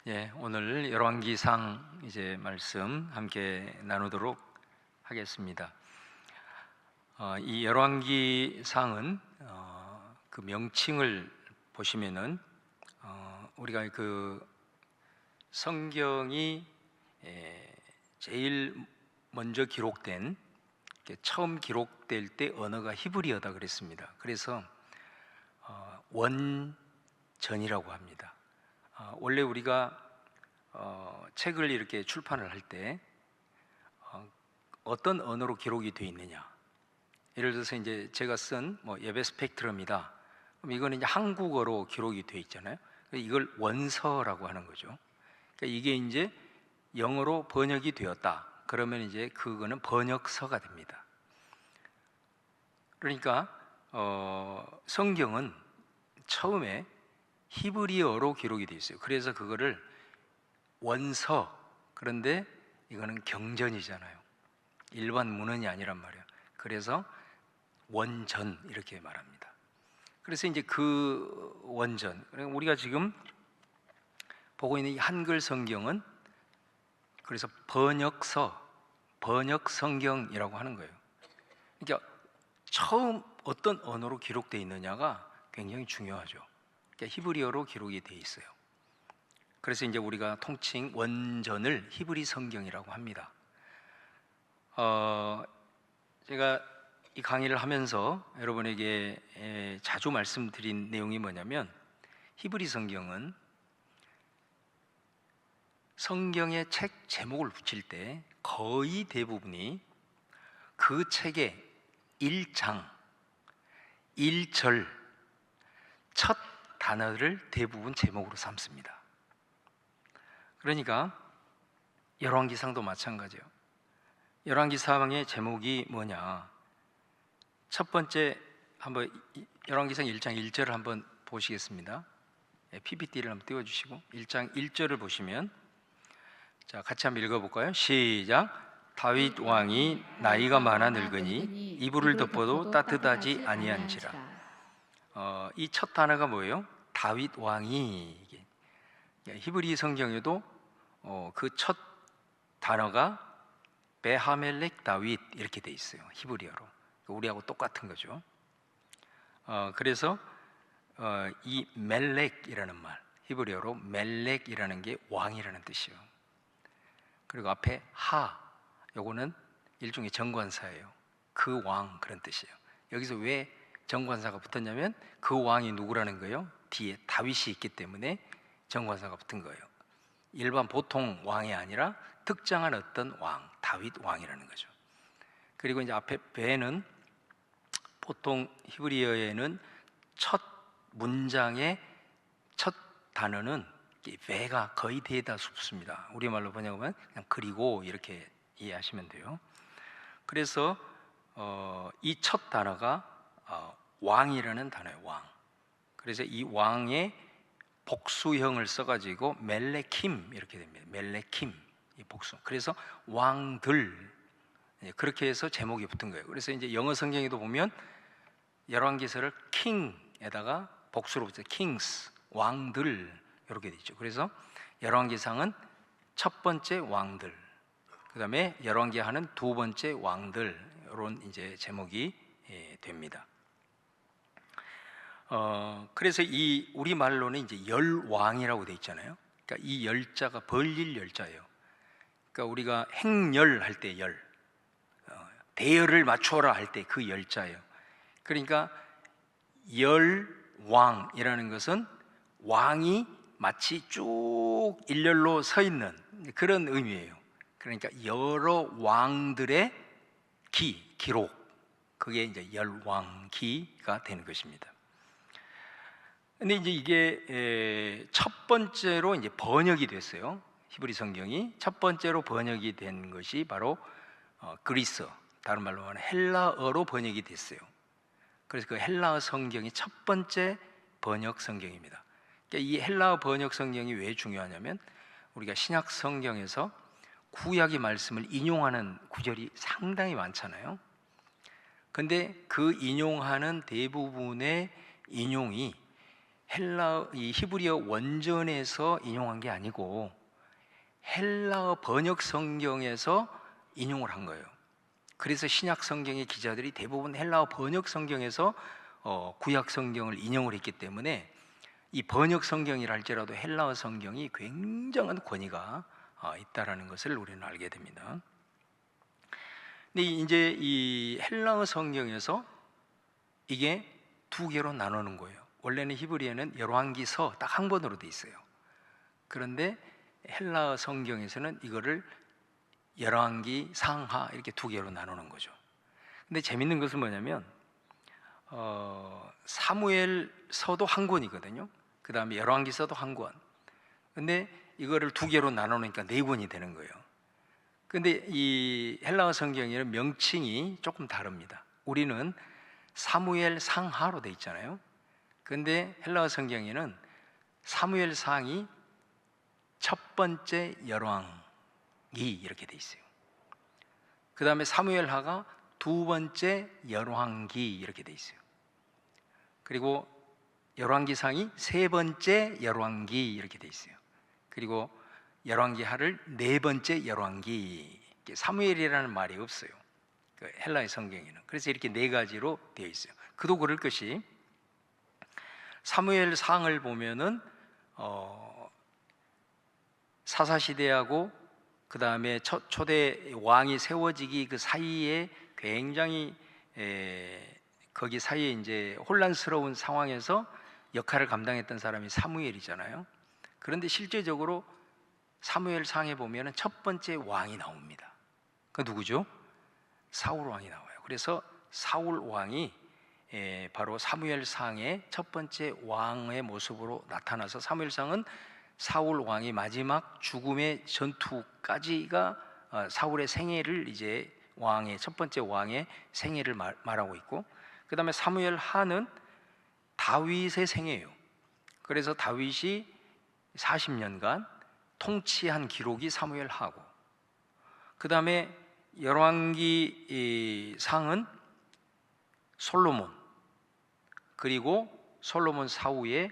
예, 오늘 열왕기상 이제 말씀 함께 나누도록 하겠습니다. 이 열왕기상은 그 명칭을 보시면은 우리가 그 성경이 제일 먼저 기록된, 처음 기록될 때 언어가 히브리어다 그랬습니다. 그래서 원전이라고 합니다. 원래 우리가 책을 이렇게 출판을 할 때 어떤 언어로 기록이 되어 있느냐, 예를 들어서 이제 제가 쓴 예배 스펙트럼이다, 그럼 이거는 이제 한국어로 기록이 되어 있잖아요. 이걸 원서라고 하는 거죠. 그러니까 이게 이제 영어로 번역이 되었다 그러면 이제 그거는 번역서가 됩니다. 그러니까 성경은 처음에 히브리어로 기록이 되어 있어요. 그래서 그거를 원서, 그런데 이거는 경전이잖아요. 일반 문헌이 아니란 말이에요. 그래서 원전 이렇게 말합니다. 그래서 이제 그 원전, 우리가 지금 보고 있는 이 한글 성경은 그래서 번역서, 번역 성경이라고 하는 거예요. 그러니까 처음 어떤 언어로 기록되어 있느냐가 굉장히 중요하죠. 그러니까 히브리어로 기록이 되어 있어요. 그래서 이제 우리가 통칭 원전을 히브리 성경이라고 합니다. 제가 이 강의를 하면서 여러분에게 자주 말씀드린 내용이 뭐냐면, 히브리 성경은 성경의 책 제목을 붙일 때 거의 대부분이 그 책의 1장, 1절, 첫 단어를 대부분 제목으로 삼습니다. 그러니까 열왕기상도 마찬가지예요. 열왕기상의 제목이 뭐냐, 첫 번째 한번 열왕기상 1장 1절을 한번 보시겠습니다. PPT를 한번 띄워주시고 1장 1절을 보시면, 자, 같이 한번 읽어볼까요? 시작. 다윗 왕이 나이가 많아 늙으니 이불을 덮어도 따뜻하지 아니한지라. 이 첫 단어가 뭐예요? 다윗 왕이. 히브리 성경에도 그 첫 단어가 베하멜렉 다윗 이렇게 돼 있어요. 히브리어로. 우리하고 똑같은 거죠. 그래서 이 멜렉이라는 말, 히브리어로 멜렉이라는 게 왕이라는 뜻이에요. 그리고 앞에 하, 요거는 일종의 정관사예요. 그 왕, 그런 뜻이에요. 여기서 왜 정관사가 붙었냐면 그 왕이 누구라는 거예요? 뒤에 다윗이 있기 때문에 정관사가 붙은 거예요. 일반 보통 왕이 아니라 특정한 어떤 왕, 다윗 왕이라는 거죠. 그리고 이제 앞에 베는, 보통 히브리어에는 첫 문장의 첫 단어는 베가 거의 대다수 붙습니다. 우리말로 번역하면 그냥 그리고 이렇게 이해하시면 돼요. 그래서 이 첫 단어가 왕이라는 단어예요. 왕. 그래서 이 왕의 복수형을 써가지고 멜레킴 이렇게 됩니다. 멜레킴, 이 복수. 그래서 왕들, 그렇게 해서 제목이 붙은 거예요. 그래서 이제 영어 성경에도 보면 열왕기서를 킹에다가 복수로 붙여서 kings, 왕들 이렇게 되죠. 그래서 열왕기상은 첫 번째 왕들, 그 다음에 열왕기하는 두 번째 왕들, 이런 이제 제목이 됩니다. 그래서 이 우리말로는 이제 열왕이라고 돼 있잖아요. 그러니까 이 열자가 벌릴 열자예요. 그러니까 우리가 행열 할 때 열, 대열을 맞춰라 할 때 그 열자예요. 그러니까 열왕이라는 것은 왕이 마치 쭉 일렬로 서 있는 그런 의미예요. 그러니까 여러 왕들의 기록, 그게 이제 열왕기가 되는 것입니다. 근데 이제 이게 첫 번째로 이제 번역이 됐어요. 히브리 성경이 첫 번째로 번역이 된 것이 바로 그리스, 다른 말로 하면 헬라어로 번역이 됐어요. 그래서 그 헬라어 성경이 첫 번째 번역 성경입니다. 그러니까 이 헬라어 번역 성경이 왜 중요하냐면, 우리가 신약 성경에서 구약의 말씀을 인용하는 구절이 상당히 많잖아요. 근데 그 인용하는 대부분의 인용이 이 히브리어 원전에서 인용한 게 아니고 헬라어 번역 성경에서 인용을 한 거예요. 그래서 신약 성경의 기자들이 대부분 헬라어 번역 성경에서 구약 성경을 인용을 했기 때문에 이 번역 성경이라 할지라도 헬라어 성경이 굉장한 권위가 있다라는 것을 우리는 알게 됩니다. 근데 이제 이 헬라어 성경에서 이게 두 개로 나누는 거예요. 원래는 히브리어는 열왕기서 딱 한 번으로 돼 있어요. 그런데 헬라어 성경에서는 이거를 열왕기, 상하 이렇게 두 개로 나누는 거죠. 근데 재밌는 것은 뭐냐면 사무엘서도 한 권이거든요. 그 다음에 열왕기서도 한 권. 근데 이거를 두 개로 나누니까 네 권이 되는 거예요. 근데 이 헬라어 성경에는 명칭이 조금 다릅니다. 우리는 사무엘 상하로 돼 있잖아요. 근데 헬라어 성경에는 사무엘 상이 첫 번째 열왕이 이렇게 돼 있어요. 그 다음에 사무엘 하가 두 번째 열왕기 이렇게 돼 있어요. 그리고 열왕기상이 세 번째 열왕기 이렇게 돼 있어요. 그리고 열왕기 하를 네 번째 열왕기. 사무엘이라는 말이 없어요, 그 헬라의 성경에는. 그래서 이렇게 네 가지로 되어 있어요. 그도 그럴 것이 사무엘상을 보면은 사사시대하고 그 다음에 초대 왕이 세워지기 그 사이에 굉장히 거기 사이에 이제 혼란스러운 상황에서 역할을 감당했던 사람이 사무엘이잖아요. 그런데 실제적으로 사무엘상에 보면은 첫 번째 왕이 나옵니다. 그 누구죠? 사울 왕이 나와요. 그래서 사울 왕이 바로 사무엘상의 첫 번째 왕의 모습으로 나타나서 사무엘상은 사울 왕이 마지막 죽음의 전투까지가 사울의 생애를 이제 왕의 첫 번째 왕의 생애를 말하고 있고, 그 다음에 사무엘 하는 다윗의 생애예요. 그래서 다윗이 40년간 통치한 기록이 사무엘 하고, 그 다음에 열왕기 상은 솔로몬, 그리고 솔로몬 사후에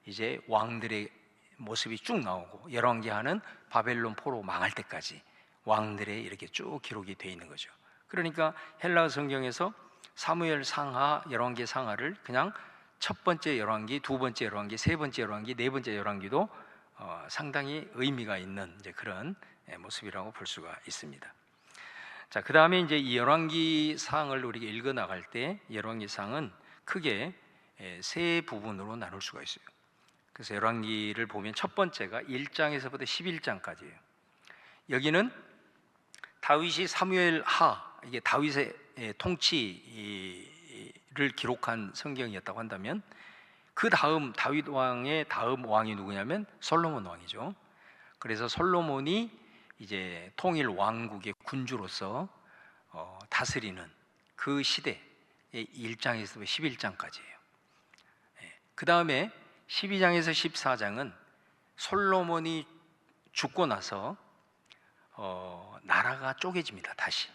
이제 왕들의 모습이 쭉 나오고, 열왕기 하는 바벨론 포로 망할 때까지 왕들의 이렇게 쭉 기록이 되어 있는 거죠. 그러니까 헬라어 성경에서 사무엘 상하, 열왕기 상하를 그냥 첫 번째 열왕기, 두 번째 열왕기, 세 번째 열왕기, 네 번째 열왕기도 상당히 의미가 있는 이제 그런 모습이라고 볼 수가 있습니다. 자, 그 다음에 이제 이 열왕기 상을 우리가 읽어 나갈 때 열왕기 상은 크게 세 부분으로 나눌 수가 있어요. 그래서 열왕기를 보면 첫 번째가 1장에서부터 11장까지예요. 여기는 다윗이 사무엘 하, 이게 다윗의 통치를 기록한 성경이었다고 한다면, 그 다음 다윗 왕의 다음 왕이 누구냐면 솔로몬 왕이죠. 그래서 솔로몬이 이제 통일 왕국의 군주로서 다스리는 그 시대의 1장에서 11장까지예요. 그 다음에 12장에서 14장은 솔로몬이 죽고 나서 나라가 쪼개집니다. 다시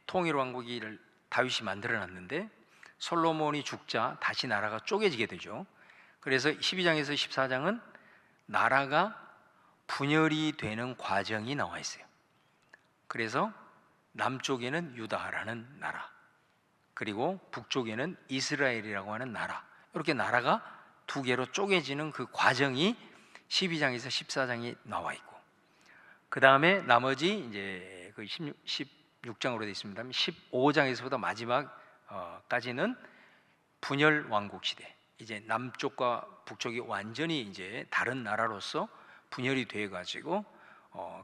통일 왕국을 다윗이 만들어놨는데 솔로몬이 죽자 다시 나라가 쪼개지게 되죠. 그래서 12장에서 14장은 나라가 분열이 되는 과정이 나와 있어요. 그래서 남쪽에는 유다라는 나라, 그리고 북쪽에는 이스라엘이라고 하는 나라, 이렇게 나라가 두 개로 쪼개지는 그 과정이 12장에서 14장이 나와 있고, 그 다음에 나머지 이제 그 16장으로 되어 있습니다. 15장에서부터 마지막까지는 분열 왕국 시대, 이제 남쪽과 북쪽이 완전히 이제 다른 나라로서 분열이 되어 가지고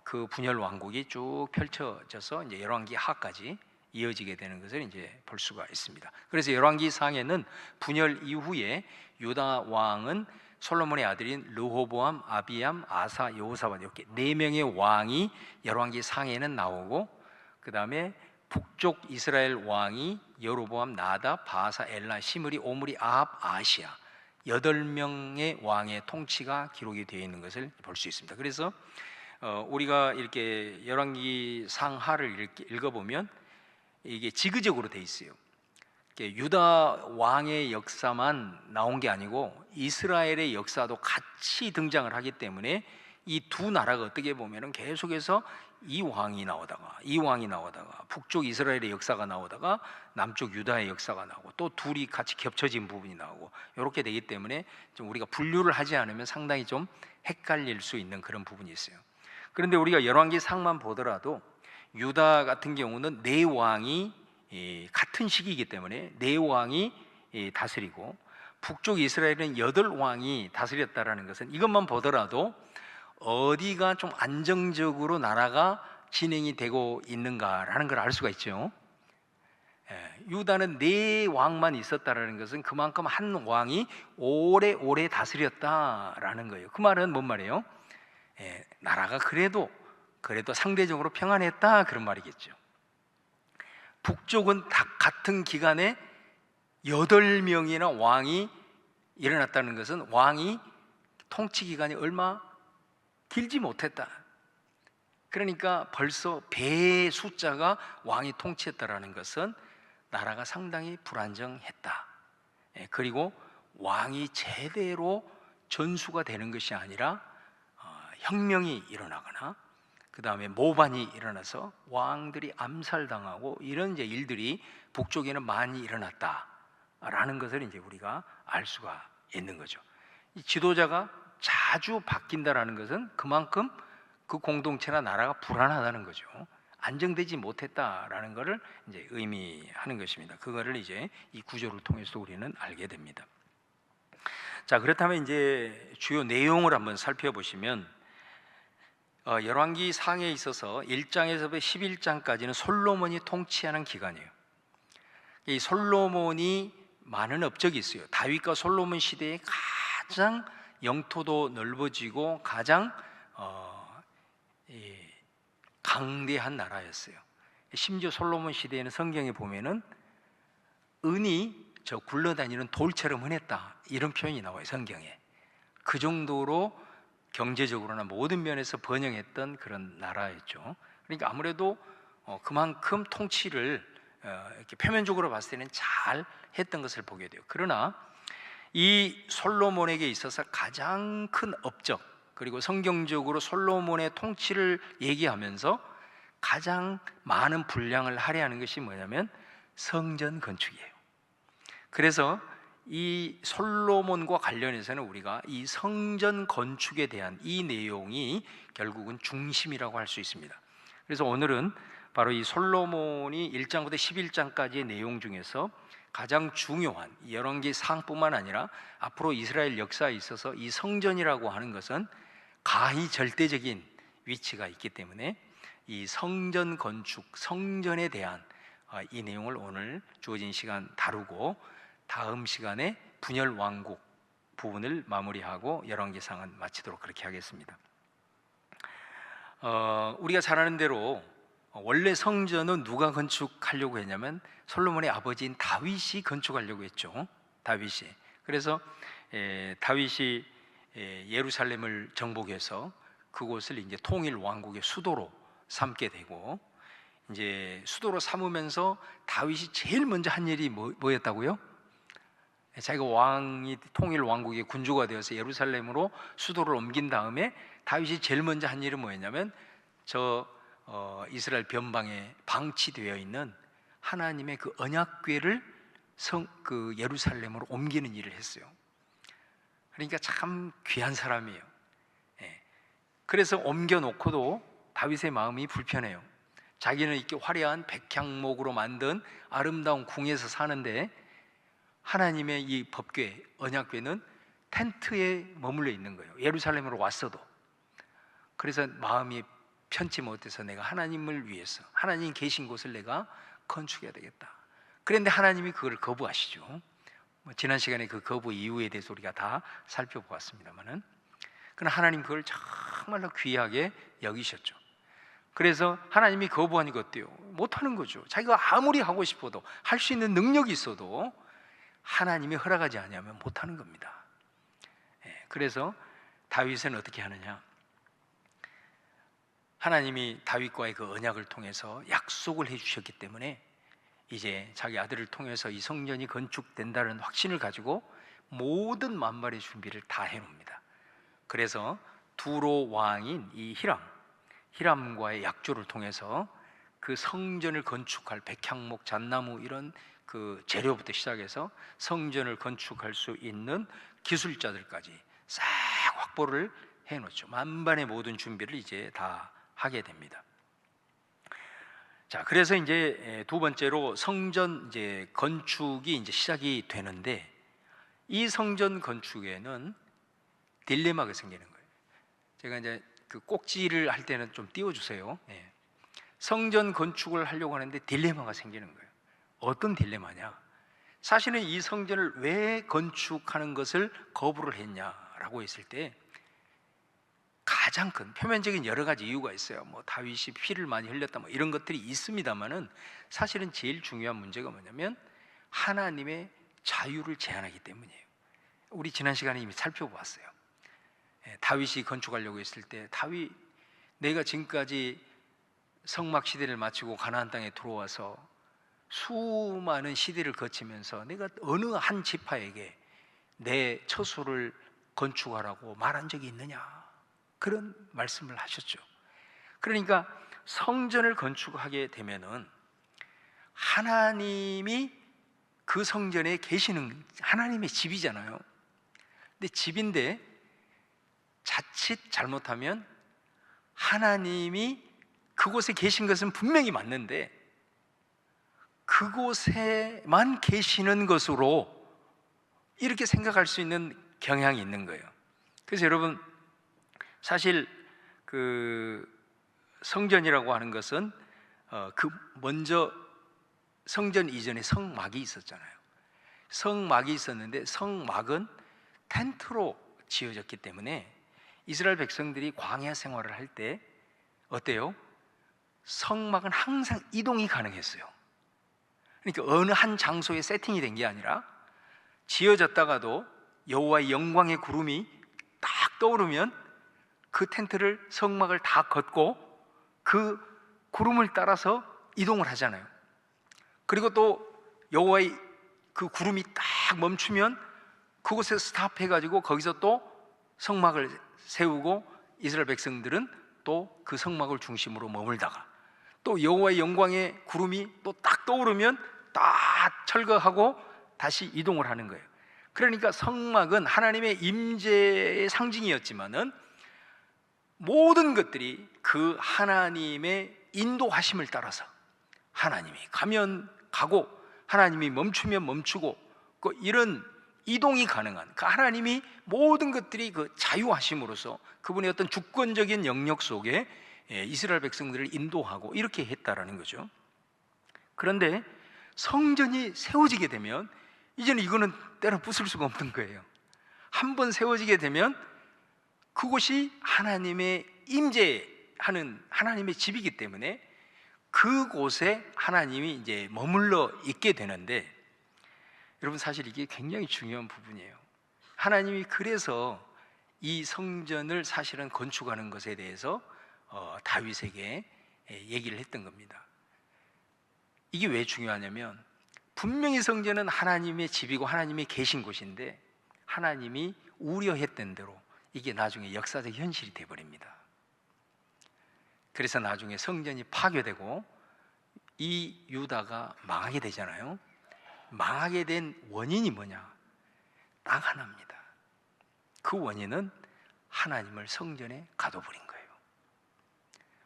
그 분열 왕국이 쭉 펼쳐져서 이제 열왕기 하까지 이어지게 되는 것을 이제 볼 수가 있습니다. 그래서 열왕기 상에는 분열 이후에 유다 왕은 솔로몬의 아들인 르호보암, 아비암, 아사, 여호사밧, 이렇게 네 명의 왕이 열왕기 상에는 나오고, 그 다음에 북쪽 이스라엘 왕이 여로보암, 나답, 바사, 엘라, 시므리, 오므리, 아합, 아시야, 8명의 왕의 통치가 기록이 되어 있는 것을 볼 수 있습니다. 그래서 우리가 이렇게 열왕기 상하를 읽어보면 이게 지그적으로 되어 있어요. 유다 왕의 역사만 나온 게 아니고 이스라엘의 역사도 같이 등장을 하기 때문에 이 두 나라가 어떻게 보면은 계속해서 이 왕이 나오다가 북쪽 이스라엘의 역사가 나오다가 남쪽 유다의 역사가 나오고 또 둘이 같이 겹쳐진 부분이 나오고 이렇게 되기 때문에 좀 우리가 분류를 하지 않으면 상당히 좀 헷갈릴 수 있는 그런 부분이 있어요. 그런데 우리가 열왕기상만 보더라도 유다 같은 경우는 네 왕이 같은 시기이기 때문에 네 왕이 다스리고 북쪽 이스라엘은 8왕이 다스렸다라는 것은 이것만 보더라도 어디가 좀 안정적으로 나라가 진행이 되고 있는가라는 걸 알 수가 있죠. 유다는 네 왕만 있었다라는 것은 그만큼 한 왕이 오래오래 다스렸다라는 거예요. 그 말은 뭔 말이에요? 나라가 그래도 상대적으로 평안했다 그런 말이겠죠. 북쪽은 다 같은 기간에 8명이나 왕이 일어났다는 것은 왕이 통치 기간이 얼마 길지 못했다. 그러니까 벌써 배의 숫자가 왕이 통치했다라는 것은 나라가 상당히 불안정했다. 그리고 왕이 제대로 전수가 되는 것이 아니라 혁명이 일어나거나 그 다음에 모반이 일어나서 왕들이 암살당하고 이런 이제 일들이 북쪽에는 많이 일어났다라는 것을 이제 우리가 알 수가 있는 거죠. 이 지도자가 자주 바뀐다라는 것은 그만큼 그 공동체나 나라가 불안하다는 거죠. 안정되지 못했다라는 것을 이제 의미하는 것입니다. 그거를 이제 이 구조를 통해서 우리는 알게 됩니다. 자, 그렇다면 이제 주요 내용을 한번 살펴보시면 열왕기 상에 있어서 1장에서부터 11장까지는 솔로몬이 통치하는 기간이에요. 이 솔로몬이 많은 업적이 있어요. 다윗과 솔로몬 시대에 가장 영토도 넓어지고 가장 강대한 나라였어요. 심지어 솔로몬 시대에는 성경에 보면은 은이 저 굴러다니는 돌처럼 흔했다 이런 표현이 나와요. 성경에. 그 정도로 경제적으로나 모든 면에서 번영했던 그런 나라였죠. 그러니까 아무래도 그만큼 통치를 이렇게 표면적으로 봤을 때는 잘 했던 것을 보게 돼요. 그러나 이 솔로몬에게 있어서 가장 큰 업적, 그리고 성경적으로 솔로몬의 통치를 얘기하면서 가장 많은 분량을 할애하는 것이 뭐냐면 성전 건축이에요. 그래서 이 솔로몬과 관련해서는 우리가 이 성전 건축에 대한 이 내용이 결국은 중심이라고 할 수 있습니다. 그래서 오늘은 바로 이 솔로몬이 1장부터 11장까지의 내용 중에서 가장 중요한 열왕기 상뿐만 아니라 앞으로 이스라엘 역사에 있어서 이 성전이라고 하는 것은 가히 절대적인 위치가 있기 때문에 이 성전 건축, 성전에 대한 이 내용을 오늘 주어진 시간 다루고 다음 시간에 분열 왕국 부분을 마무리하고 열왕기상은 마치도록 그렇게 하겠습니다. 우리가 잘 아는 대로 원래 성전은 누가 건축하려고 했냐면 솔로몬의 아버지인 다윗이 건축하려고 했죠. 다윗이. 그래서 다윗이 예루살렘을 정복해서 그곳을 이제 통일 왕국의 수도로 삼게 되고, 이제 수도로 삼으면서 다윗이 제일 먼저 한 일이 뭐였다고요? 자기가 왕이 통일 왕국의 군주가 되어서 예루살렘으로 수도를 옮긴 다음에 다윗이 제일 먼저 한 일은 뭐였냐면 이스라엘 변방에 방치되어 있는 하나님의 그 언약궤를 그 예루살렘으로 옮기는 일을 했어요. 그러니까 참 귀한 사람이에요. 그래서 옮겨놓고도 다윗의 마음이 불편해요. 자기는 이렇게 화려한 백향목으로 만든 아름다운 궁에서 사는데 하나님의 이 법궤, 언약궤는 텐트에 머물러 있는 거예요. 예루살렘으로 왔어도. 그래서 마음이 편치 못해서 내가 하나님을 위해서 하나님 계신 곳을 내가 건축해야 되겠다. 그런데 하나님이 그걸 거부하시죠. 지난 시간에 그 거부 이유에 대해서 우리가 다 살펴보았습니다만은, 그러나 하나님 그걸 정말로 귀하게 여기셨죠. 그래서 하나님이 거부하니까 어때요? 못하는 거죠. 자기가 아무리 하고 싶어도, 할 수 있는 능력이 있어도 하나님이 허락하지 않으면 못하는 겁니다. 그래서 다윗은 어떻게 하느냐? 하나님이 다윗과의 그 언약을 통해서 약속을 해주셨기 때문에 이제 자기 아들을 통해서 이 성전이 건축된다는 확신을 가지고 모든 만발의 준비를 다 해놓습니다. 그래서 두로 왕인 이 히람과의 약조를 통해서 그 성전을 건축할 백향목, 잣나무 이런 그 재료부터 시작해서 성전을 건축할 수 있는 기술자들까지 싹 확보를 해놓죠. 만반의 모든 준비를 이제 다 하게 됩니다. 자, 그래서 이제 두 번째로 성전 이제 건축이 이제 시작이 되는데, 이 성전 건축에는 딜레마가 생기는 거예요. 제가 이제 그 꼭지를 할 때는 좀 띄워주세요. 성전 건축을 하려고 하는데 딜레마가 생기는 거예요. 어떤 딜레마냐? 사실은 이 성전을 왜 건축하는 것을 거부를 했냐라고 했을 때 가장 큰 표면적인 여러 가지 이유가 있어요. 뭐 다윗이 피를 많이 흘렸다 뭐 이런 것들이 있습니다만은 사실은 제일 중요한 문제가 뭐냐면 하나님의 자유를 제한하기 때문이에요. 우리 지난 시간에 이미 살펴보았어요. 다윗이 건축하려고 했을 때 내가 지금까지 성막 시대를 마치고 가나안 땅에 들어와서 수많은 시대를 거치면서 내가 어느 한 지파에게 내 처소를 건축하라고 말한 적이 있느냐, 그런 말씀을 하셨죠. 그러니까 성전을 건축하게 되면은 하나님이 그 성전에 계시는 하나님의 집이잖아요. 근데 집인데 자칫 잘못하면 하나님이 그곳에 계신 것은 분명히 맞는데 그곳에만 계시는 것으로 이렇게 생각할 수 있는 경향이 있는 거예요. 그래서 여러분, 사실 그 성전이라고 하는 것은 그 먼저 성전 이전에 성막이 있었잖아요. 성막이 있었는데 성막은 텐트로 지어졌기 때문에 이스라엘 백성들이 광야 생활을 할 때 어때요? 성막은 항상 이동이 가능했어요. 그러니까 어느 한 장소에 세팅이 된 게 아니라 지어졌다가도 여호와의 영광의 구름이 딱 떠오르면 그 텐트를, 성막을 다 걷고 그 구름을 따라서 이동을 하잖아요. 그리고 또 여호와의 그 구름이 딱 멈추면 그곳에서 스탑해가지고 거기서 또 성막을 세우고 이스라엘 백성들은 또 그 성막을 중심으로 머물다가 또 여호와의 영광의 구름이 또 딱 떠오르면 딱 철거하고 다시 이동을 하는 거예요. 그러니까 성막은 하나님의 임재의 상징이었지만은 모든 것들이 그 하나님의 인도하심을 따라서 하나님이 가면 가고 하나님이 멈추면 멈추고 이런 이동이 가능한 그 하나님이 모든 것들이 그 자유하심으로써 그분의 어떤 주권적인 영역 속에 이스라엘 백성들을 인도하고 이렇게 했다라는 거죠. 그런데 성전이 세워지게 되면 이제는 이거는 때려 부술 수가 없는 거예요. 한번 세워지게 되면 그곳이 하나님의 임재하는 하나님의 집이기 때문에 그곳에 하나님이 이제 머물러 있게 되는데, 여러분 사실 이게 굉장히 중요한 부분이에요. 하나님이 그래서 이 성전을 사실은 건축하는 것에 대해서 다윗에게 얘기를 했던 겁니다. 이게 왜 중요하냐면 분명히 성전은 하나님의 집이고 하나님이 계신 곳인데 하나님이 우려했던 대로 이게 나중에 역사적 현실이 되어버립니다. 그래서 나중에 성전이 파괴되고 이 유다가 망하게 되잖아요. 망하게 된 원인이 뭐냐? 딱 하나입니다. 그 원인은 하나님을 성전에 가둬버린 거예요.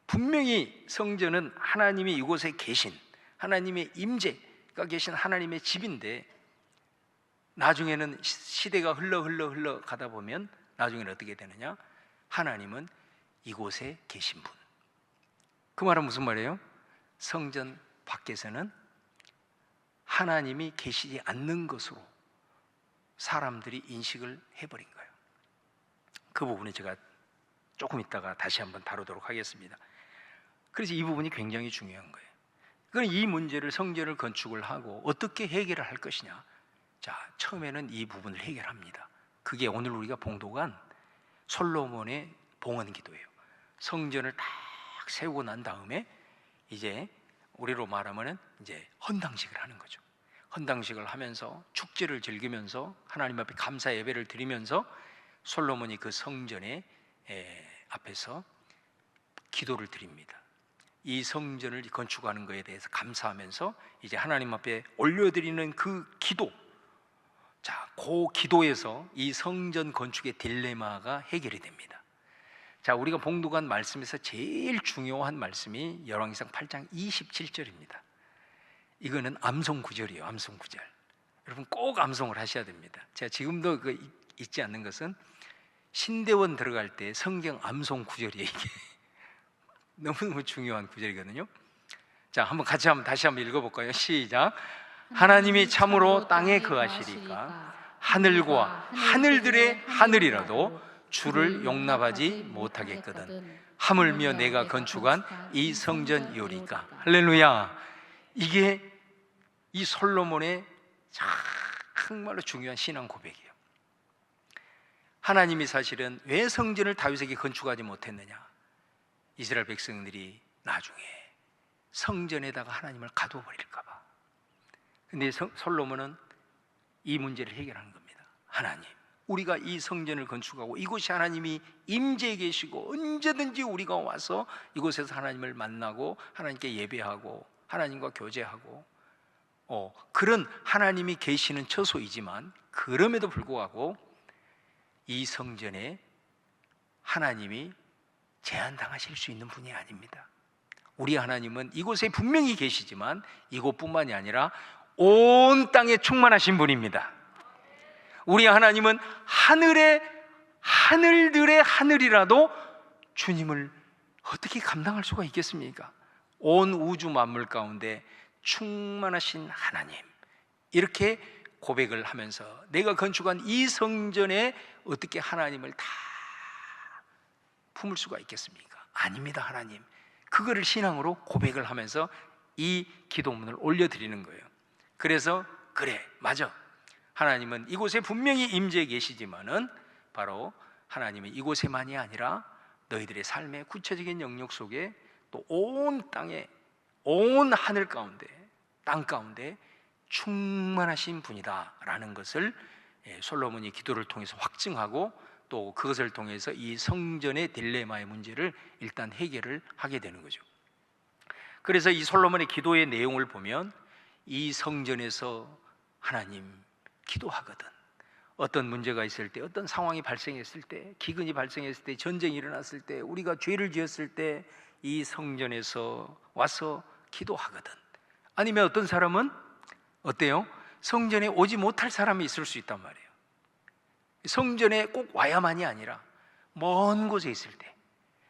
분명히 성전은 하나님이 이곳에 계신 하나님의 임재가 계신 하나님의 집인데 나중에는 시대가 흘러 가다 보면 나중에는 어떻게 되느냐? 하나님은 이곳에 계신 분. 그 말은 무슨 말이에요? 성전 밖에서는 하나님이 계시지 않는 것으로 사람들이 인식을 해버린 거예요. 그 부분을 제가 조금 있다가 다시 한번 다루도록 하겠습니다. 그래서 이 부분이 굉장히 중요한 거예요. 그럼 이 문제를 성전을 건축을 하고 어떻게 해결을 할 것이냐? 자, 처음에는 이 부분을 해결합니다. 그게 오늘 우리가 봉독한 솔로몬의 봉헌 기도예요. 성전을 딱 세우고 난 다음에 이제 우리로 말하면은 이제 헌당식을 하는 거죠. 헌당식을 하면서 축제를 즐기면서 하나님 앞에 감사 예배를 드리면서 솔로몬이 그 성전의 앞에서 기도를 드립니다. 이 성전을 건축하는 것에 대해서 감사하면서 이제 하나님 앞에 올려드리는 그 기도, 자, 그 기도에서 이 성전 건축의 딜레마가 해결이 됩니다. 자, 우리가 봉독한 말씀에서 제일 중요한 말씀이 열왕기상 8장 27절입니다. 이거는 암송 구절이에요. 암송 구절. 여러분 꼭 암송을 하셔야 됩니다. 제가 지금도 잊지 않는 것은 신대원 들어갈 때 성경 암송 구절이에요. 이게 너무너무 중요한 구절이거든요. 자, 다시 한번 읽어볼까요? 시작. 하나님이 참으로 땅에 거하시리까 하늘과 하늘들의 하늘이라도 주를 용납하지 못하겠거든. 하물며 내가 건축한 이 성전이오리까. 할렐루야. 이게 이 솔로몬의 정말로 중요한 신앙 고백이에요. 하나님이 사실은 왜 성전을 다윗에게 건축하지 못했느냐? 이스라엘 백성들이 나중에 성전에다가 하나님을 가둬버릴까 봐. 근데 솔로몬은 이 문제를 해결하는 겁니다. 하나님, 우리가 이 성전을 건축하고 이곳이 하나님이 임재해 계시고 언제든지 우리가 와서 이곳에서 하나님을 만나고 하나님께 예배하고 하나님과 교제하고 그런 하나님이 계시는 처소이지만, 그럼에도 불구하고 이 성전에 하나님이 제한당하실 수 있는 분이 아닙니다. 우리 하나님은 이곳에 분명히 계시지만 이곳뿐만이 아니라 온 땅에 충만하신 분입니다. 우리 하나님은 하늘들의 하늘이라도 주님을 어떻게 감당할 수가 있겠습니까? 온 우주 만물 가운데 충만하신 하나님, 이렇게 고백을 하면서 내가 건축한 이 성전에 어떻게 하나님을 다 품을 수가 있겠습니까? 아닙니다. 하나님, 그거를 신앙으로 고백을 하면서 이 기도문을 올려드리는 거예요. 그래서 그래, 맞아, 하나님은 이곳에 분명히 임재해 계시지만은 바로 하나님은 이곳에만이 아니라 너희들의 삶의 구체적인 영역 속에 또 온 땅에, 온 하늘 가운데, 땅 가운데 충만하신 분이다라는 것을 솔로몬이 기도를 통해서 확증하고 또 그것을 통해서 이 성전의 딜레마의 문제를 일단 해결을 하게 되는 거죠. 그래서 이 솔로몬의 기도의 내용을 보면 이 성전에서 하나님 기도하거든. 어떤 문제가 있을 때, 어떤 상황이 발생했을 때, 기근이 발생했을 때, 전쟁이 일어났을 때, 우리가 죄를 지었을 때 이 성전에서 와서 기도하거든. 아니면 어떤 사람은 어때요? 성전에 오지 못할 사람이 있을 수 있단 말이에요. 성전에 꼭 와야만이 아니라 먼 곳에 있을 때,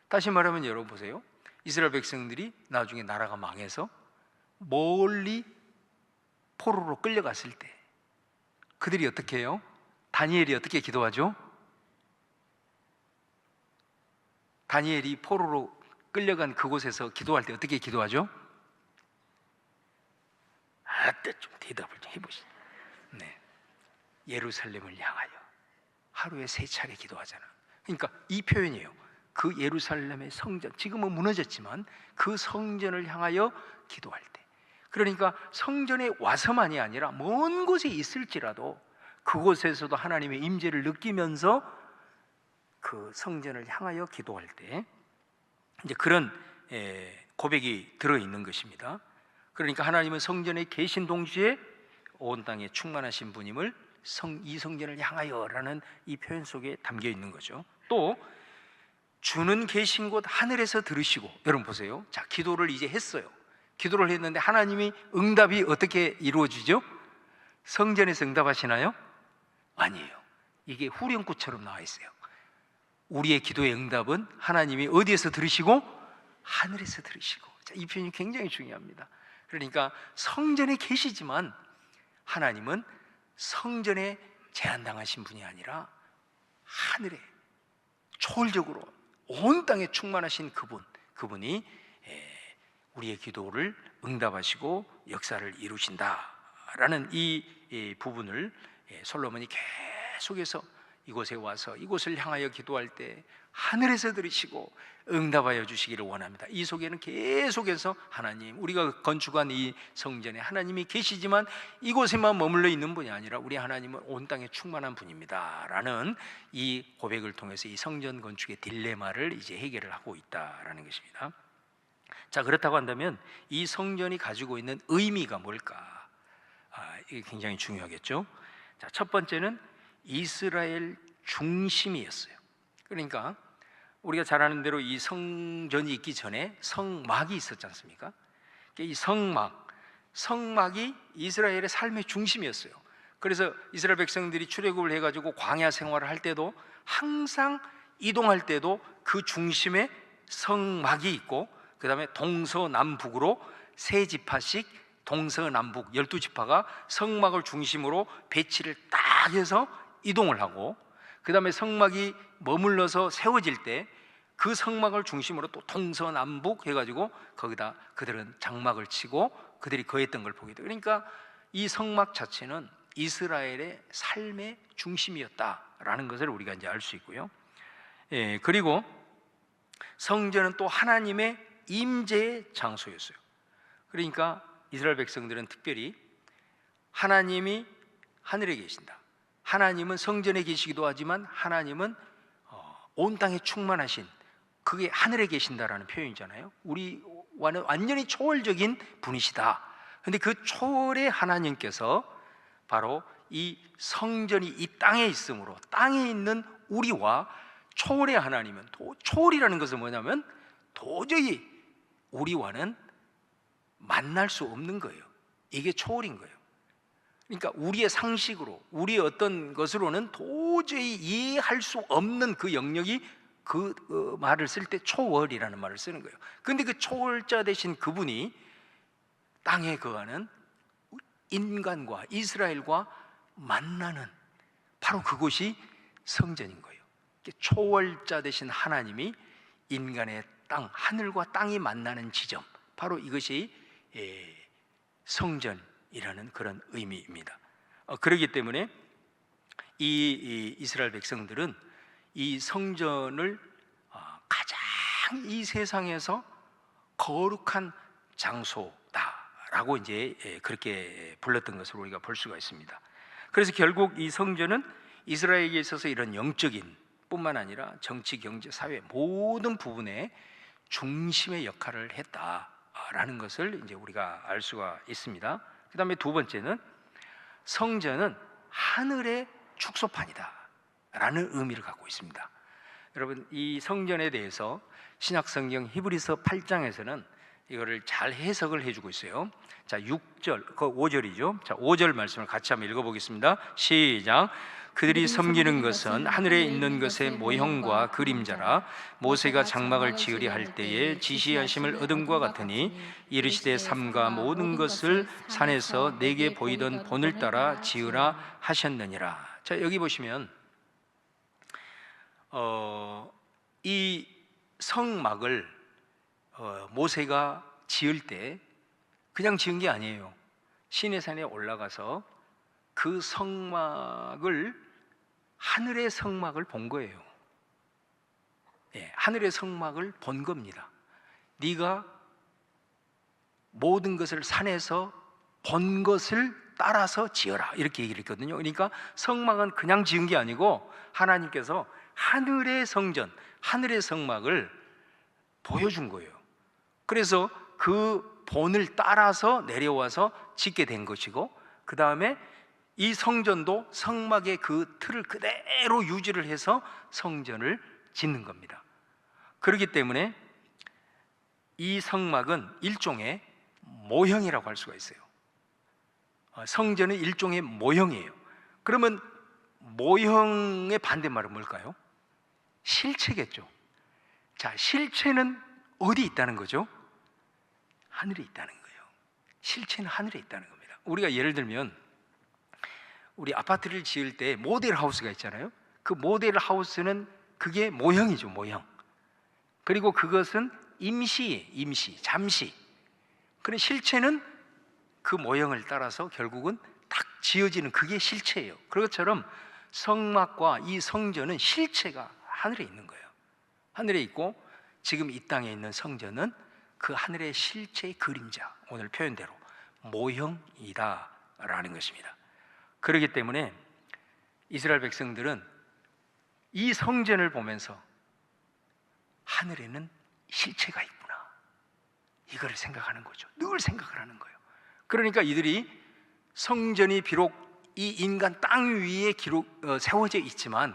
다시 말하면 여러분 보세요. 이스라엘 백성들이 나중에 나라가 망해서 멀리 포로로 끌려갔을 때 그들이 어떻게 해요? 다니엘이 어떻게 기도하죠? 다니엘이 포로로 끌려간 그곳에서 기도할 때 어떻게 기도하죠? 좀 대답을 좀 해보시죠. 네. 예루살렘을 향하여 하루에 3차례 기도하잖아. 그러니까 이 표현이에요. 그 예루살렘의 성전, 지금은 무너졌지만 그 성전을 향하여 기도할 때, 그러니까 성전에 와서만이 아니라 먼 곳에 있을지라도 그곳에서도 하나님의 임재를 느끼면서 그 성전을 향하여 기도할 때 이제 그런 고백이 들어있는 것입니다. 그러니까 하나님은 성전에 계신 동시에 온 땅에 충만하신 분임을 이 성전을 향하여라는 이 표현 속에 담겨 있는 거죠. 또 주는 계신 곳 하늘에서 들으시고, 여러분 보세요. 자, 기도를 이제 했어요. 기도를 했는데 하나님이 응답이 어떻게 이루어지죠? 성전에서 응답하시나요? 아니에요. 이게 후렴구처럼 나와 있어요. 우리의 기도의 응답은 하나님이 어디에서 들으시고? 하늘에서 들으시고. 자, 이 표현이 굉장히 중요합니다. 그러니까 성전에 계시지만 하나님은 성전에 제한당하신 분이 아니라 하늘에 초월적으로 온 땅에 충만하신 그분이 우리의 기도를 응답하시고 역사를 이루신다라는 이 부분을 솔로몬이 계속해서 이곳에 와서 이곳을 향하여 기도할 때 하늘에서 들으시고 응답하여 주시기를 원합니다. 이 속에는 계속해서 하나님, 우리가 건축한 이 성전에 하나님이 계시지만 이곳에만 머물러 있는 분이 아니라 우리 하나님은 온 땅에 충만한 분입니다 라는 이 고백을 통해서 이 성전 건축의 딜레마를 이제 해결을 하고 있다라는 것입니다. 자, 그렇다고 한다면 이 성전이 가지고 있는 의미가 뭘까? 이게 굉장히 중요하겠죠. 자, 첫 번째는 이스라엘 중심이었어요. 그러니까 우리가 잘 아는 대로 이 성전이 있기 전에 성막이 있었지 않습니까? 이 성막이 이스라엘의 삶의 중심이었어요. 그래서 이스라엘 백성들이 출애굽을 해가지고 광야 생활을 할 때도 항상 이동할 때도 그 중심에 성막이 있고, 그 다음에 동서남북으로 세 지파씩 동서남북 12지파가 성막을 중심으로 배치를 딱 해서 이동을 하고, 그 다음에 성막이 머물러서 세워질 때 그 성막을 중심으로 또 동서남북 해가지고 거기다 그들은 장막을 치고 그들이 거했던 걸 보게 돼요. 그러니까 이 성막 자체는 이스라엘의 삶의 중심이었다라는 것을 우리가 이제 알 수 있고요. 예, 그리고 성전은 또 하나님의 임재의 장소였어요. 그러니까 이스라엘 백성들은 특별히 하나님이 하늘에 계신다, 하나님은 성전에 계시기도 하지만 하나님은 온 땅에 충만하신, 그게 하늘에 계신다라는 표현이잖아요. 우리와는 완전히 초월적인 분이시다. 그런데 그 초월의 하나님께서 바로 이 성전이 이 땅에 있으므로 땅에 있는 우리와 초월의 하나님은, 초월이라는 것은 뭐냐면 도저히 우리와는 만날 수 없는 거예요. 이게 초월인 거예요. 그러니까 우리의 상식으로, 우리의 어떤 것으로는 도저히 이해할 수 없는 그 영역이 그 말을 쓸 때 초월이라는 말을 쓰는 거예요. 그런데 그 초월자 되신 그분이 땅에 거하는 인간과 이스라엘과 만나는, 바로 그곳이 성전인 거예요. 초월자 되신 하나님이 인간의 땅, 하늘과 땅이 만나는 지점, 바로 이것이 성전이라는 그런 의미입니다. 그렇기 때문에 이 이스라엘 백성들은 이 성전을 가장 이 세상에서 거룩한 장소다라고 이제 그렇게 불렀던 것을 우리가 볼 수가 있습니다. 그래서 결국 이 성전은 이스라엘에게 있어서 이런 영적인 뿐만 아니라 정치, 경제, 사회 모든 부분에 중심의 역할을 했다라는 것을 이제 우리가 알 수가 있습니다. 그 다음에 두 번째는 성전은 하늘의 축소판이다라는 의미를 갖고 있습니다. 여러분, 이 성전에 대해서 신약성경 히브리서 8장에서는 이거를 잘 해석을 해주고 있어요. 자, 6절, 그 5절이죠. 자, 5절 말씀을 같이 한번 읽어보겠습니다. 시작. 그들이 섬기는 것은 하늘에 있는 것의 모형과 그림자라. 모세가 장막을 지으려 할 때에 지시하심을 얻음과 같으니 이르시되 삼가 모든 것을 산에서 내게 보이던 본을 따라 지으라 하셨느니라. 자, 여기 보시면 이 성막을 모세가 지을 때 그냥 지은 게 아니에요. 시내산에 올라가서 그 성막을, 하늘의 성막을 본 거예요. 예, 하늘의 성막을 본 겁니다. 네가 모든 것을 산에서 본 것을 따라서 지어라, 이렇게 얘기를 했거든요. 그러니까 성막은 그냥 지은 게 아니고 하나님께서 하늘의 성전, 하늘의 성막을 보여준 거예요. 그래서 그 본을 따라서 내려와서 짓게 된 것이고, 그 다음에 이 성전도 성막의 그 틀을 그대로 유지를 해서 성전을 짓는 겁니다. 그렇기 때문에 이 성막은 일종의 모형이라고 할 수가 있어요. 성전은 일종의 모형이에요. 그러면 모형의 반대말은 뭘까요? 실체겠죠. 자, 실체는 어디 있다는 거죠? 하늘에 있다는 거예요. 실체는 하늘에 있다는 겁니다. 우리가 예를 들면 우리 아파트를 지을 때 모델 하우스가 있잖아요. 그 모델 하우스는 그게 모형이죠, 모형. 그리고 그것은 임시, 잠시. 그런 실체는 그 모형을 따라서 결국은 딱 지어지는, 그게 실체예요. 그런 것처럼 성막과 이 성전은 실체가 하늘에 있는 거예요. 하늘에 있고 지금 이 땅에 있는 성전은 그 하늘의 실체의 그림자, 오늘 표현대로 모형이다라는 것입니다. 그렇기 때문에 이스라엘 백성들은 이 성전을 보면서 하늘에는 실체가 있구나, 이거를 생각하는 거죠. 늘 생각을 하는 거예요. 그러니까 이들이 성전이 비록 이 인간 땅 위에 세워져 있지만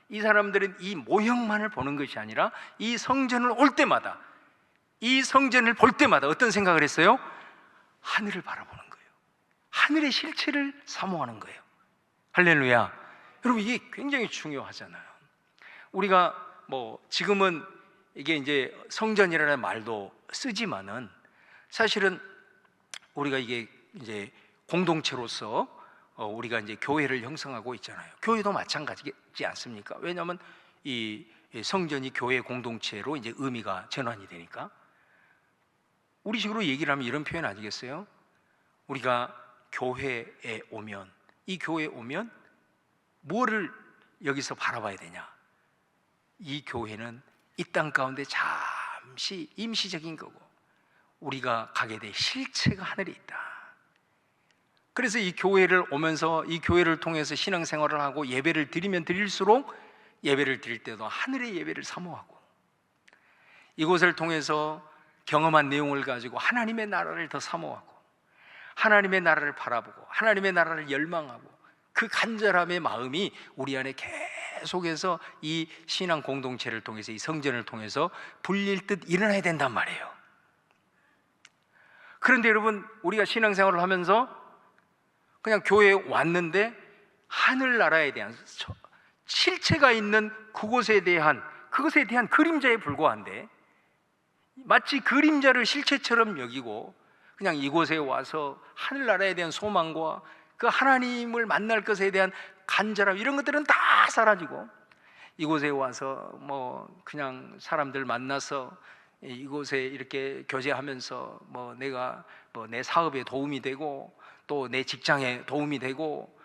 이 사람들은 이 모형만을 보는 것이 아니라 이 성전을 올 때마다, 이 성전을 볼 때마다 어떤 생각을 했어요? 하늘을 바라보는 거예요. 하늘의 실체를 사모하는 거예요. 할렐루야. 여러분, 이게 굉장히 중요하잖아요. 우리가 지금은 이게 이제 성전이라는 말도 쓰지만은 사실은 우리가 이게 이제 공동체로서 우리가 이제 교회를 형성하고 있잖아요. 교회도 마찬가지지 않습니까? 왜냐하면 이 성전이 교회 공동체로 이제 의미가 전환이 되니까. 우리식으로 얘기를 하면 이런 표현 아니겠어요? 우리가 교회에 오면, 이 교회에 오면 뭐를 여기서 바라봐야 되냐? 이 교회는 이 땅 가운데 잠시 임시적인 거고 우리가 가게 될 실체가 하늘에 있다. 그래서 이 교회를 오면서 이 교회를 통해서 신앙생활을 하고 예배를 드리면 드릴수록 예배를 드릴 때도 하늘의 예배를 사모하고, 이곳을 통해서 경험한 내용을 가지고 하나님의 나라를 더 사모하고 하나님의 나라를 바라보고 하나님의 나라를 열망하고, 그 간절함의 마음이 우리 안에 계속해서 이 신앙 공동체를 통해서, 이 성전을 통해서 불릴 듯 일어나야 된단 말이에요. 그런데 여러분, 우리가 신앙생활을 하면서 그냥 교회에 왔는데 하늘나라에 대한 실체가 있는 그것에 대한 그림자에 불과한데, 마치 그림자를 실체처럼 여기고 그냥 이곳에 와서 하늘나라에 대한 소망과 그 하나님을 만날 것에 대한 간절함, 이런 것들은 다 사라지고, 이곳에 와서 그냥 사람들 만나서 이곳에 이렇게 교제하면서 내가 내 사업에 도움이 되고 또 내 직장에 도움이 되고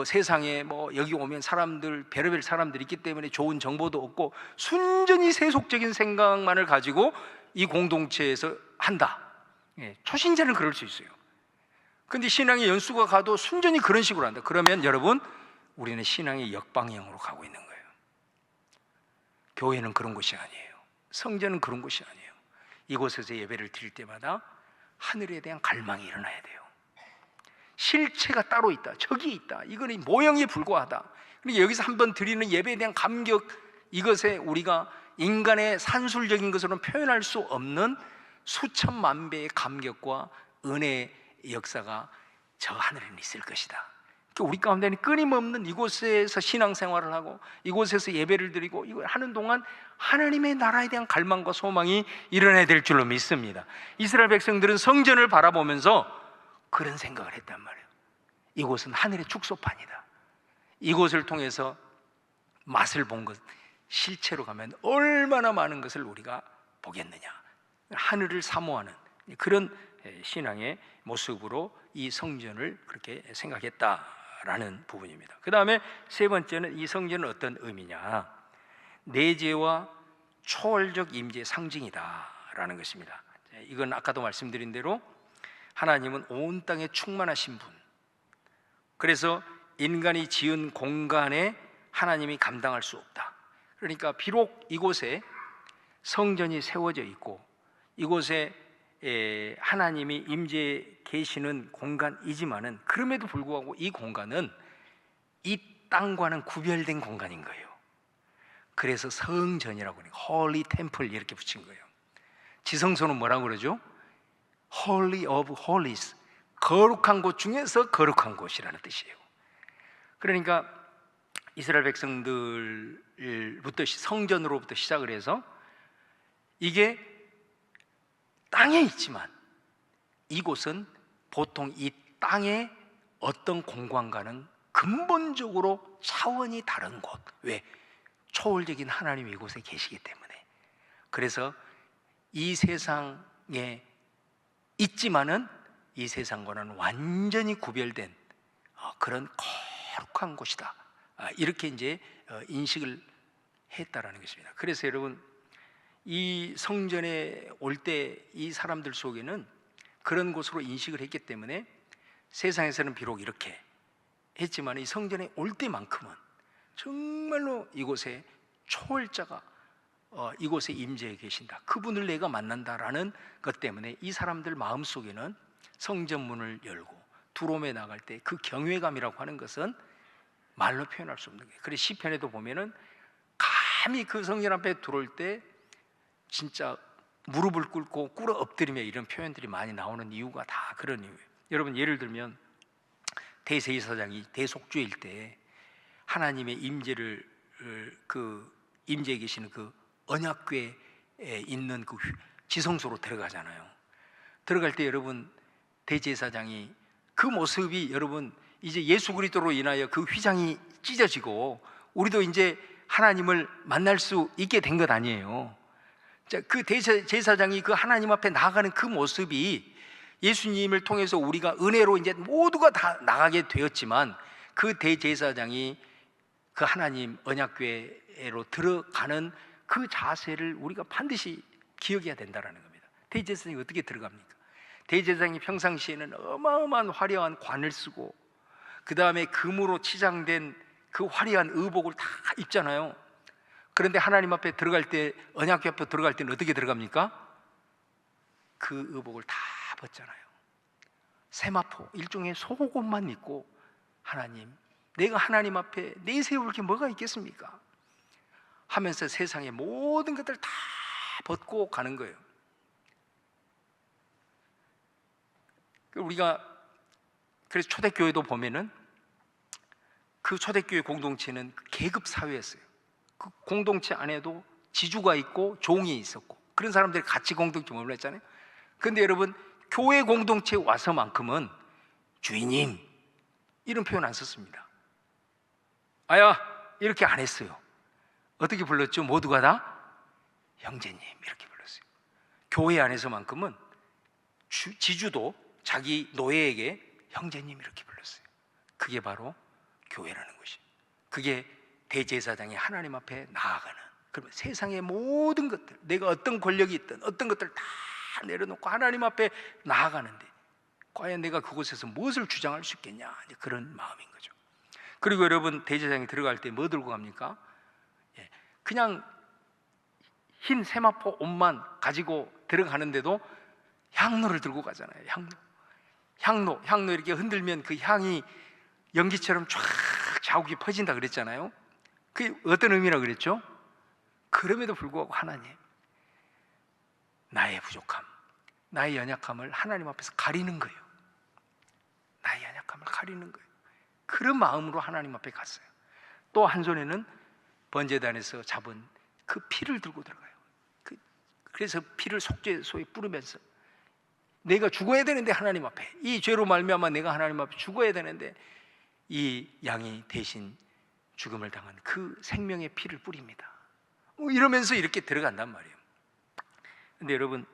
세상에 여기 오면 사람들, 별의별 사람들이 있기 때문에 좋은 정보도 얻고, 순전히 세속적인 생각만을 가지고 이 공동체에서 한다. 초신자는 그럴 수 있어요. 근데 신앙의 연수가 가도 순전히 그런 식으로 한다. 그러면 여러분, 우리는 신앙의 역방향으로 가고 있는 거예요. 교회는 그런 곳이 아니에요. 성전은 그런 곳이 아니에요. 이곳에서 예배를 드릴 때마다 하늘에 대한 갈망이 일어나야 돼요. 실체가 따로 있다, 저기 있다, 이거는 모형에 불과하다. 그러니까 여기서 한번 드리는 예배에 대한 감격, 이것에 우리가 인간의 산술적인 것으로는 표현할 수 없는 수천만 배의 감격과 은혜의 역사가 저 하늘에는 있을 것이다. 우리 가운데는 끊임없는 이곳에서 신앙생활을 하고 이곳에서 예배를 드리고 이걸 하는 동안 하나님의 나라에 대한 갈망과 소망이 일어나야 될 줄로 믿습니다. 이스라엘 백성들은 성전을 바라보면서 그런 생각을 했단 말이에요. 이곳은 하늘의 축소판이다. 이곳을 통해서 맛을 본 것, 실체로 가면 얼마나 많은 것을 우리가 보겠느냐. 하늘을 사모하는 그런 신앙의 모습으로 이 성전을 그렇게 생각했다라는 부분입니다. 그 다음에 세 번째는 이 성전은 어떤 의미냐, 내재와 초월적 임재의 상징이다라는 것입니다. 이건 아까도 말씀드린 대로 하나님은 온 땅에 충만하신 분, 그래서 인간이 지은 공간에 하나님이 감당할 수 없다. 그러니까 비록 이곳에 성전이 세워져 있고 이곳에 하나님이 임재해 계시는 공간이지만은, 그럼에도 불구하고 이 공간은 이 땅과는 구별된 공간인 거예요. 그래서 성전이라고 하는, Holy Temple 이렇게 붙인 거예요. 지성소는 뭐라고 그러죠? Holy of Holies, 거룩한 곳 중에서 거룩한 곳이라는 뜻이에요. 그러니까 이스라엘 백성들부터, 성전으로부터 시작을 해서 이게 땅에 있지만 이곳은 보통 이 땅의 어떤 공간과는 근본적으로 차원이 다른 곳. 왜? 초월적인 하나님이 이곳에 계시기 때문에. 그래서 이 세상에 있지만은 이 세상과는 완전히 구별된 그런 거룩한 곳이다 이렇게 이제 인식을 했다라는 것입니다. 그래서 여러분, 이 성전에 올 때 이 사람들 속에는 그런 곳으로 인식을 했기 때문에 세상에서는 비록 이렇게 했지만 이 성전에 올 때만큼은 정말로 이곳에 초월자가 이곳에 임재해 계신다, 그분을 내가 만난다라는 것 때문에 이 사람들 마음속에는 성전 문을 열고 두롬에 나갈 때 그 경외감이라고 하는 것은 말로 표현할 수 없는 거예요. 그래서 시편에도 보면은 감히 그 성전 앞에 들어올 때 진짜 무릎을 꿇고 꿇어 엎드리며 이런 표현들이 많이 나오는 이유가 다 그런 이유예요. 여러분, 예를 들면 대제사장이 대속죄일 때 하나님의 임재를 임재해 계시는 그 언약궤에 있는 그 지성소로 들어가잖아요. 들어갈 때 여러분, 대제사장이 그 모습이 여러분 이제 예수 그리스도로 인하여 그 휘장이 찢어지고 우리도 이제 하나님을 만날 수 있게 된 것 아니에요. 자, 그 대제사장이 그 하나님 앞에 나아가는 그 모습이 예수님을 통해서 우리가 은혜로 이제 모두가 다 나가게 되었지만 그 대제사장이 그 하나님 언약궤로 들어가는 그 자세를 우리가 반드시 기억해야 된다는 겁니다. 대제사장이 어떻게 들어갑니까? 대제사장이 평상시에는 어마어마한 화려한 관을 쓰고 그 다음에 금으로 치장된 그 화려한 의복을 다 입잖아요. 그런데 하나님 앞에 들어갈 때, 언약궤 앞에 들어갈 때는 어떻게 들어갑니까? 그 의복을 다 벗잖아요. 세마포, 일종의 속옷만 입고 하나님, 내가 하나님 앞에 내세울 게 뭐가 있겠습니까? 하면서 세상의 모든 것들 다 벗고 가는 거예요. 우리가 그래서 초대교회도 보면은 그 초대교회 공동체는 계급 사회였어요. 그 공동체 안에도 지주가 있고 종이 있었고 그런 사람들이 같이 공동체 머물렀잖아요. 그런데 여러분, 교회 공동체에 와서만큼은 주인님 이런 표현 안 썼습니다. 아야 이렇게 안 했어요. 어떻게 불렀죠? 모두가 다 형제님 이렇게 불렀어요. 교회 안에서만큼은 지주도 자기 노예에게 형제님 이렇게 불렀어요. 그게 바로 교회라는 것이. 그게 대제사장이 하나님 앞에 나아가는, 그러면 세상의 모든 것들, 내가 어떤 권력이 있든 어떤 것들 다 내려놓고 하나님 앞에 나아가는데 과연 내가 그곳에서 무엇을 주장할 수 있겠냐, 그런 마음인 거죠. 그리고 여러분, 대제사장이 들어갈 때 뭐 들고 갑니까? 그냥 흰 세마포 옷만 가지고 들어가는데도 향로를 들고 가잖아요. 향로 이렇게 흔들면 그 향이 연기처럼 쫙 자욱이 퍼진다 그랬잖아요. 그게 어떤 의미라 그랬죠? 그럼에도 불구하고 하나님, 나의 부족함, 나의 연약함을 하나님 앞에서 가리는 거예요. 나의 연약함을 가리는 거예요. 그런 마음으로 하나님 앞에 갔어요. 또 한 손에는 번제단에서 잡은 그 피를 들고 들어가요. 그래서 피를 속죄소에 뿌리면서 내가 죽어야 되는데 하나님 앞에, 이 죄로 말미암아 내가 하나님 앞에 죽어야 되는데 이 양이 대신 죽음을 당한 그 생명의 피를 뿌립니다. 이러면서 이렇게 들어간단 말이에요. 근데 여러분,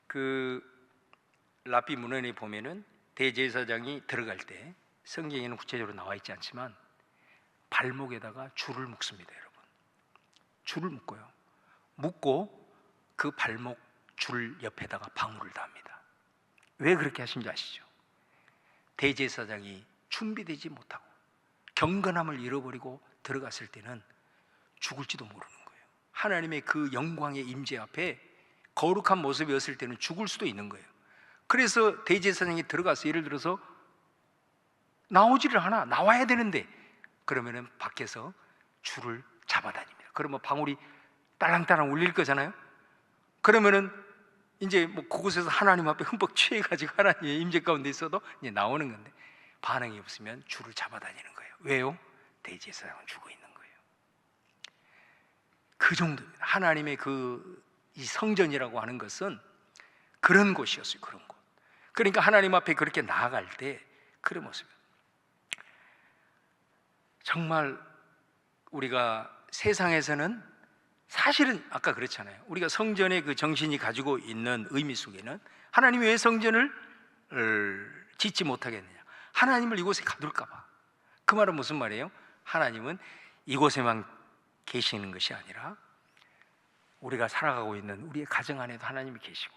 그 랍비 문헌에 보면은 대제사장이 들어갈 때, 성경에는 구체적으로 나와 있지 않지만 발목에다가 줄을 묶습니다. 여러분, 줄을 묶어요. 묶고 그 발목 줄 옆에다가 방울을 답니다. 왜 그렇게 하신지 아시죠? 대제사장이 준비되지 못하고 경건함을 잃어버리고 들어갔을 때는 죽을지도 모르는 거예요. 하나님의 그 영광의 임재 앞에 거룩한 모습이었을 때는 죽을 수도 있는 거예요. 그래서 대제사장이 들어가서, 예를 들어서 나오지를 않아, 나와야 되는데, 그러면은 밖에서 줄을 잡아다닙니다. 그러면 방울이 딸랑딸랑 울릴 거잖아요. 그러면은 이제 뭐 그곳에서 하나님 앞에 흠뻑 취해가지고 하나님의 임재 가운데 있어도 이제 나오는 건데, 반응이 없으면 줄을 잡아다니는 거예요. 왜요? 대제사장은 죽어 있는 거예요. 그 정도입니다. 하나님의 이 성전이라고 하는 것은 그런 곳이었어요. 그런 곳. 그러니까 하나님 앞에 그렇게 나아갈 때 그런 모습이에요. 정말 우리가 세상에서는 사실은 아까 그랬잖아요. 우리가 성전의 그 정신이 가지고 있는 의미 속에는 하나님이 왜 성전을 짓지 못하겠느냐, 하나님을 이곳에 가둘까 봐. 그 말은 무슨 말이에요? 하나님은 이곳에만 계시는 것이 아니라 우리가 살아가고 있는 우리의 가정 안에도 하나님이 계시고,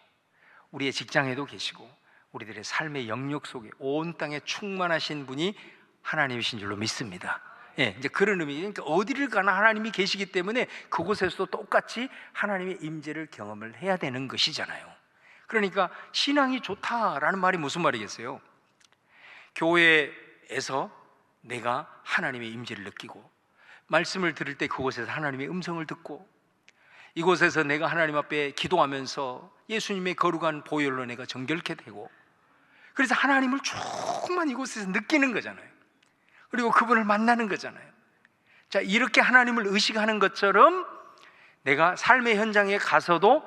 우리의 직장에도 계시고, 우리들의 삶의 영역 속에 온 땅에 충만하신 분이 하나님이신 줄로 믿습니다. 예, 이제 그런 의미. 그러니까 어디를 가나 하나님이 계시기 때문에 그곳에서도 똑같이 하나님의 임재를 경험을 해야 되는 것이잖아요. 그러니까 신앙이 좋다라는 말이 무슨 말이겠어요? 교회에서 내가 하나님의 임재를 느끼고, 말씀을 들을 때 그곳에서 하나님의 음성을 듣고, 이곳에서 내가 하나님 앞에 기도하면서 예수님의 거룩한 보혈로 내가 정결케 되고, 그래서 하나님을 충만히 이곳에서 느끼는 거잖아요. 그리고 그분을 만나는 거잖아요. 자, 이렇게 하나님을 의식하는 것처럼 내가 삶의 현장에 가서도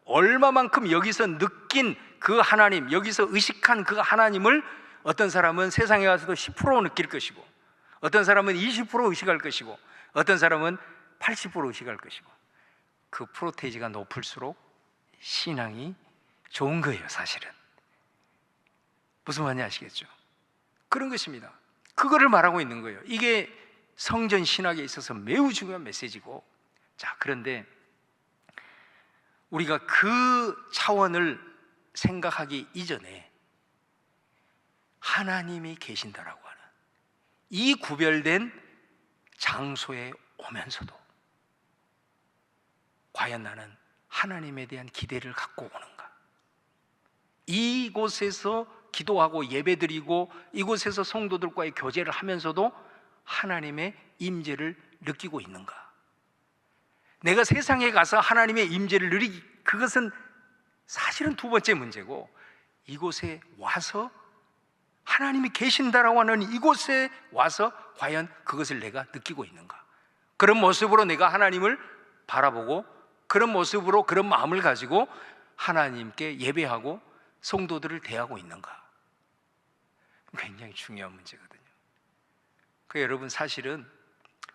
얼마만큼 여기서 느낀 그 하나님, 여기서 의식한 그 하나님을 어떤 사람은 세상에 가서도 10% 느낄 것이고, 어떤 사람은 20% 의식할 것이고, 어떤 사람은 80% 의식할 것이고, 그 프로테이지가 높을수록 신앙이 좋은 거예요. 사실은 무슨 말인지 아시겠죠? 그런 것입니다. 그거를 말하고 있는 거예요. 이게 성전 신학에 있어서 매우 중요한 메시지고, 자, 그런데 우리가 그 차원을 생각하기 이전에 하나님이 계신다라고 하는 이 구별된 장소에 오면서도 과연 나는 하나님에 대한 기대를 갖고 오는가? 이곳에서 기도하고 예배드리고 이곳에서 성도들과의 교제를 하면서도 하나님의 임재를 느끼고 있는가? 내가 세상에 가서 하나님의 임재를 누리기, 그것은 사실은 두 번째 문제고, 이곳에 와서 하나님이 계신다라고 하는 이곳에 와서 과연 그것을 내가 느끼고 있는가? 그런 모습으로 내가 하나님을 바라보고, 그런 모습으로 그런 마음을 가지고 하나님께 예배하고 성도들을 대하고 있는가? 굉장히 중요한 문제거든요. 여러분, 사실은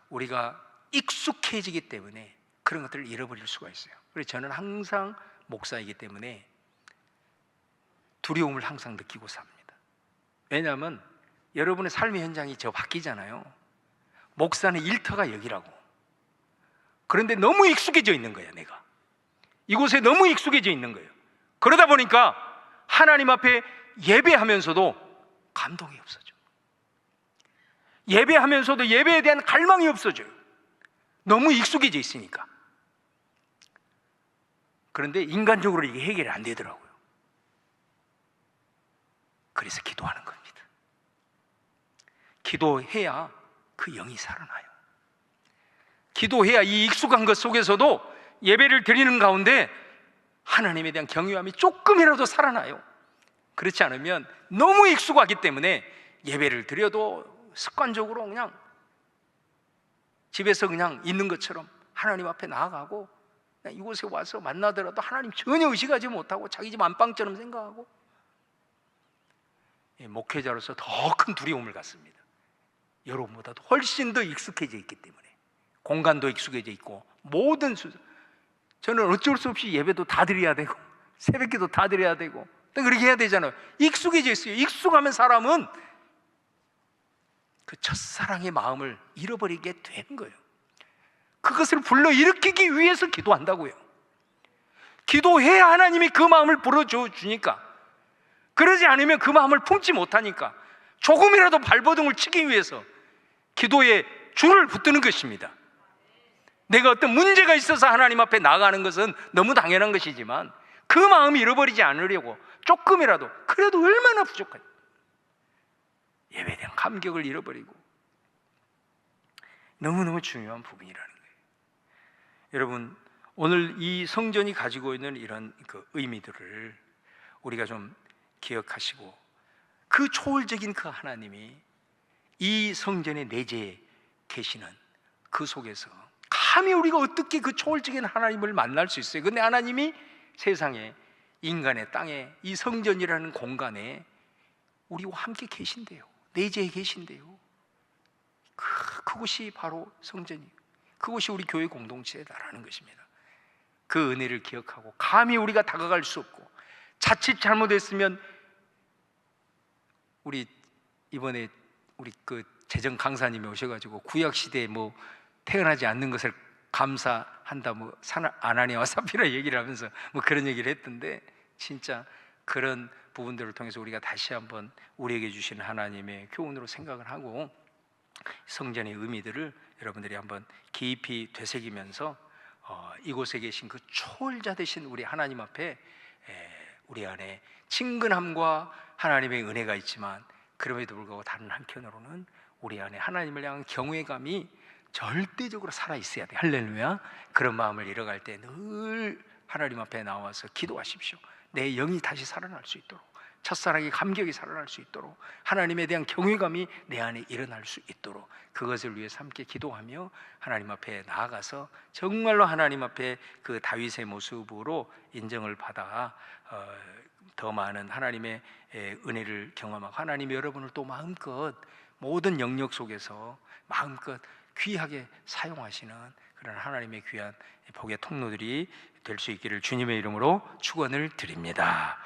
우리가 익숙해지기 때문에 그런 것들을 잃어버릴 수가 있어요. 그래서 저는 항상 목사이기 때문에 두려움을 항상 느끼고 삽니다. 왜냐하면 여러분의 삶의 현장이 바뀌잖아요. 목사는 일터가 여기라고. 그런데 너무 익숙해져 있는 거예요. 내가 이곳에 너무 익숙해져 있는 거예요. 그러다 보니까 하나님 앞에 예배하면서도 감동이 없어져. 예배하면서도 예배에 대한 갈망이 없어져요. 너무 익숙해져 있으니까. 그런데 인간적으로 이게 해결이 안 되더라고요. 그래서 기도하는 겁니다. 기도해야 그 영이 살아나요. 기도해야 이 익숙한 것 속에서도 예배를 드리는 가운데 하나님에 대한 경외함이 조금이라도 살아나요. 그렇지 않으면 너무 익숙하기 때문에 예배를 드려도 습관적으로 그냥 집에서 그냥 있는 것처럼 하나님 앞에 나아가고, 이곳에 와서 만나더라도 하나님 전혀 의식하지 못하고 자기 집 안방처럼 생각하고, 목회자로서 더 큰 두려움을 갖습니다. 여러분보다도 훨씬 더 익숙해져 있기 때문에, 공간도 익숙해져 있고, 모든 저는 어쩔 수 없이 예배도 다 드려야 되고 새벽기도 다 드려야 되고 그렇게 해야 되잖아요. 익숙해져 있어요. 익숙하면 사람은 그 첫사랑의 마음을 잃어버리게 되는 거예요. 그것을 불러일으키기 위해서 기도한다고요. 기도해야 하나님이 그 마음을 불어줘 주니까. 그러지 않으면 그 마음을 품지 못하니까 조금이라도 발버둥을 치기 위해서 기도에 줄을 붙드는 것입니다. 내가 어떤 문제가 있어서 하나님 앞에 나가는 것은 너무 당연한 것이지만 그 마음을 잃어버리지 않으려고 조금이라도, 그래도 얼마나 부족해요. 예배에 대한 감격을 잃어버리고. 너무너무 중요한 부분이라는 거예요. 여러분, 오늘 이 성전이 가지고 있는 이런 그 의미들을 우리가 좀 기억하시고, 그 초월적인 그 하나님이 이 성전에 내재해 계시는 그 속에서 감히 우리가 어떻게 그 초월적인 하나님을 만날 수 있어요? 근데 하나님이 세상에, 인간의 땅에, 이 성전이라는 공간에 우리와 함께 계신대요. 내재해 계신대요. 그곳이 바로 성전이에요. 그곳이 우리 교회 공동체다라는 것입니다. 그 은혜를 기억하고, 감히 우리가 다가갈 수 없고, 자칫 잘못했으면 우리 이번에 우리 그 재정 강사님이 오셔가지고 구약 시대에 뭐 태어나지 않는 것을 감사한다, 뭐 아나니아와 사피라 얘기를 하면서 뭐 그런 얘기를 했던데, 진짜 그런 부분들을 통해서 우리가 다시 한번 우리에게 주시는 하나님의 교훈으로 생각을 하고 성전의 의미들을 여러분들이 한번 깊이 되새기면서 이곳에 계신 그 초월자 되신 우리 하나님 앞에 우리 안에 친근함과 하나님의 은혜가 있지만, 그럼에도 불구하고 다른 한편으로는 우리 안에 하나님을 향한 경외감이 절대적으로 살아 있어야 돼. 할렐루야. 그런 마음을 잃어갈 때 늘 하나님 앞에 나와서 기도하십시오. 내 영이 다시 살아날 수 있도록, 첫사랑의 감격이 살아날 수 있도록, 하나님에 대한 경외감이 내 안에 일어날 수 있도록, 그것을 위해서 함께 기도하며 하나님 앞에 나아가서 정말로 하나님 앞에 그 다윗의 모습으로 인정을 받아 더 많은 하나님의 은혜를 경험하고, 하나님이 여러분을 또 마음껏 모든 영역 속에서 마음껏 귀하게 사용하시는 그런 하나님의 귀한 복의 통로들이 될 수 있기를 주님의 이름으로 축원을 드립니다.